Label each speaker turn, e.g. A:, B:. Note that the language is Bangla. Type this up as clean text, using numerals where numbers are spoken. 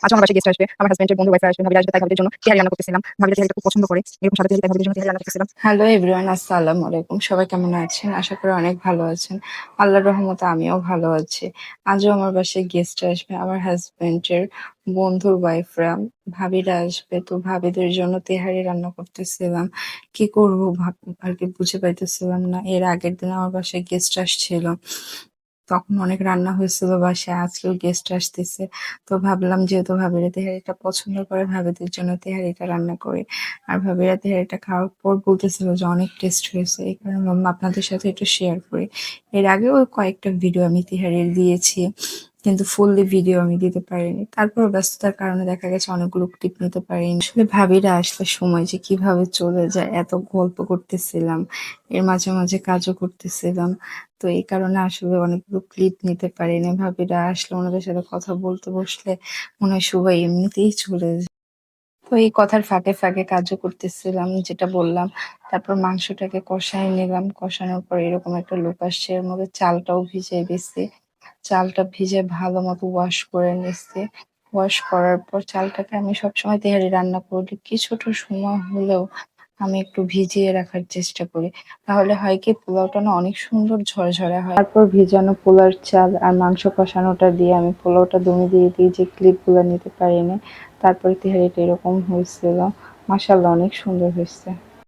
A: আজ আমার বাসায় গেস্ট আসবে, আমার হাজবেন্ডের বন্ধু ওয়াইফ আসবে, ভাবিরা আসবে, তাই ভাবিদের জন্য তেহারি রান্না করতেছিলাম। ভাবিরা তেহারিটা খুব পছন্দ করে, এরকম সাদা তেহারি, তাই ভাবিদের জন্য তেহারি রান্না করতেছিলাম।
B: হ্যালো এভরিওয়ান, আসসালামু আলাইকুম। সবাই কেমন আছেন? আশা করি অনেক ভালো আছেন। আল্লাহর রহমতে আমিও ভালো আছি। আজও আমার বাসায় গেস্ট আসবে, আমার হাজবেন্ডের বন্ধুর ওয়াইফরা, ভাবিরা আসবে। তো ভাবিদের জন্য তেহারি রান্না করতেছিলাম। কি করব আর কি বুঝে পাইতেছিলাম না। এর আগের দিন আমার বাসায় গেস্ট আসছিল, তখন অনেক রান্না হয়েছিল বাসায়, আজকেও গেস্ট আসতেছে। তো ভাবলাম যেহেতু ভাবিরা তেহারিটা পছন্দ করে, ভাবিদের জন্য তেহারিটা রান্না করি। আর ভাবিরা তেহারিটা খাওয়ার পর বলতেছিল যে অনেক টেস্ট হয়েছে, এই কারণে ভাবলাম আপনাদের সাথে একটু শেয়ার করি। এর আগেও কয়েকটা ভিডিও আমি তেহারির দিয়েছি, কিন্তু ফুললি ভিডিও আমি দিতে পারিনি। তারপর ব্যস্ততার কারণে দেখা গেছে অনেকগুলো ক্লিপ নিতে পারিনি। আসলে ভাবিরা আসলে সময় যে কিভাবে চলে যায়, এত গল্প করতেছিলাম, এর মাঝে মাঝে কাজও করতেছিলাম। তো এই কারণে আসলে অনেকগুলো ক্লিপ নিতে পারিনি। ভাবিরা আসলে ওনাদের সাথে কথা বলতে বসলে মনে হয় সবাই এমনিতেই চলে যায়। তো এই কথার ফাঁকে ফাঁকে কাজও করতেছিলাম, যেটা বললাম। তারপর মাংসটাকে কষায় নিলাম, কষানোর পর এরকম একটা লুক আসছে। এর মধ্যে চালটাও ভিজিয়ে দিছি, চালটা ভিজে ভালো মতো ওয়াশ করে নিচ্ছি। ওয়াশ করার পর চালটাকে আমি সবসময় তেহারি রান্না করি কিছুটা সময় হলেও আমি একটু ভিজিয়ে রাখার চেষ্টা করি। তাহলে হয় কি, পোলাওটা না অনেক সুন্দর ঝরঝরে হয়। তারপর ভিজানো পোলার চাল আর মাংস কষানোটা দিয়ে আমি পোলাওটা দমে দিয়ে দিই, যে ক্লিপগুলো নিতে পারিনি। তারপরে তেহারিটা এরকম হয়েছিল। মাশাআল্লাহ, অনেক সুন্দর হয়েছে।